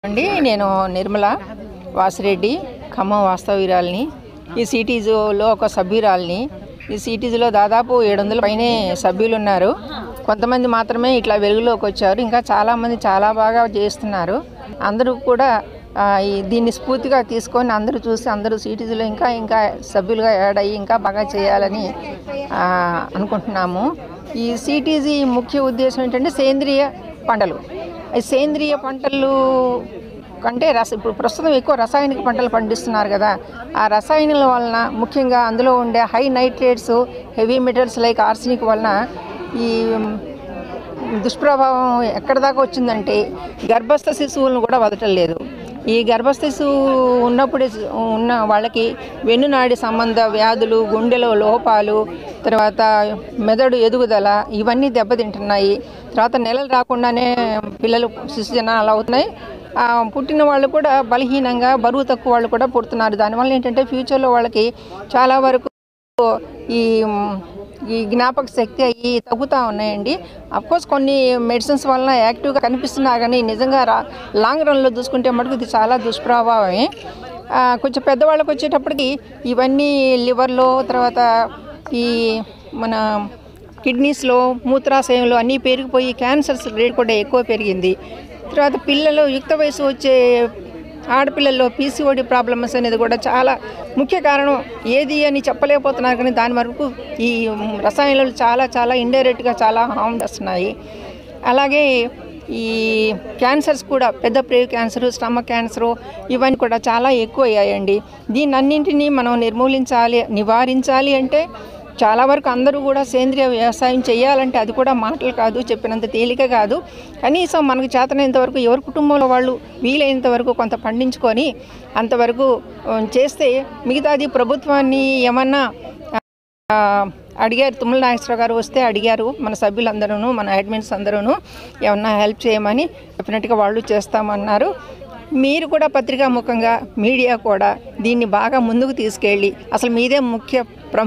అండి నేను నిర్మల వాసిరెడ్డి ఖమ్మం వాస్తవ్యురాలిని. ఈ సిటీజీలో ఒక సభ్యురాలిని. ఈ సిటీజీలో దాదాపు 700 పైనే సభ్యులు ఉన్నారు. కొంతమంది మాత్రమే ఇట్లా వెలుగులోకి వచ్చారు. ఇంకా చాలామంది చాలా బాగా చేస్తున్నారు. అందరూ కూడా దీన్ని స్ఫూర్తిగా తీసుకొని అందరూ చూసి అందరూ సిటీజీలో ఇంకా ఇంకా సభ్యులుగా యాడ్ అయ్యి ఇంకా బాగా చేయాలని అనుకుంటున్నాము. ఈ సిటీజీ ముఖ్య ఉద్దేశం ఏంటంటే సేంద్రియ పంటలు. సేంద్రియ పంటలు కంటే ఇప్పుడు ప్రస్తుతం ఎక్కువ రసాయనిక పంటలు పండిస్తున్నారు కదా. ఆ రసాయనాల వలన ముఖ్యంగా అందులో ఉండే high nitrates, heavy metals like arsenic వలన ఈ దుష్ప్రభావం ఎక్కడి దాకా వచ్చిందంటే గర్భస్థ శిశువులను కూడా వదటం లేదు. ఈ గర్భస్థ శిశువు ఉన్నప్పుడే ఉన్న వాళ్ళకి వెన్నునాడి సంబంధ వ్యాధులు, గుండెలో లోపాలు, తర్వాత మెదడు ఎదుగుదల ఇవన్నీ దెబ్బతింటున్నాయి. తర్వాత నెలలు రాకుండానే పిల్లలు శిశుజనాలు అవుతున్నాయి. పుట్టిన వాళ్ళు కూడా బలహీనంగా బరువు తక్కువ వాళ్ళు కూడా పుడుతున్నారు. దానివల్ల ఏంటంటే ఫ్యూచర్లో వాళ్ళకి చాలా వరకు ఈ జ్ఞాపక శక్తి అవి తగ్గుతూ ఉన్నాయండి. అఫ్కోర్స్ కొన్ని మెడిసిన్స్ వలన యాక్టివ్గా కనిపిస్తున్నా కానీ నిజంగా లాంగ్ రన్లో చూసుకుంటే మటుకు ఇది చాలా దుష్ప్రభావమే. కొంచెం పెద్దవాళ్ళకి వచ్చేటప్పటికి ఇవన్నీ లివర్లో, తర్వాత ఈ మన కిడ్నీస్లో, మూత్రాశయంలో అన్నీ పెరిగిపోయి క్యాన్సర్స్ రేట్ కూడా ఎక్కువ పెరిగింది. తర్వాత పిల్లలు యుక్త వయసు వచ్చే ఆడపిల్లల్లో పీసీఓడి ప్రాబ్లమ్స్ అనేది కూడా చాలా ముఖ్య కారణం. ఏది అని చెప్పలేకపోతున్నారు కానీ దాని వరకు ఈ రసాయనాలు చాలా చాలా ఇండైరెక్ట్గా చాలా హార్మ్ చేస్తున్నాయి. అలాగే ఈ క్యాన్సర్స్ కూడా పెద్ద ప్రేగు క్యాన్సరు, స్టమక్ క్యాన్సరు ఇవన్నీ కూడా చాలా ఎక్కువ అయ్యాయండి. దీన్నన్నింటినీ మనం నివారించాలి అంటే చాలా వరకు అందరూ కూడా సేంద్రియ వ్యవసాయం చేయాలంటే అది కూడా మాటలు కాదు, చెప్పినంత తేలిక కాదు. కనీసం మనకు చేతనైనంత వరకు ఎవరి కుటుంబంలో వాళ్ళు వీలైనంత వరకు కొంత పండించుకొని అంతవరకు చేస్తే మిగతాది ప్రభుత్వాన్ని ఏమన్నా అడిగారు. తుమ్మల నాగేశ్వరరావు గారు వస్తే అడిగారు మన సభ్యులందరూ, మన అడ్మిన్స్ అందరూ ఏమన్నా హెల్ప్ చేయమని డెఫినెట్గా వాళ్ళు చేస్తామన్నారు. మీరు కూడా పత్రికా ముఖంగా మీడియా కూడా దీన్ని బాగా ముందుకు తీసుకెళ్ళి అసలు మీదే ముఖ్య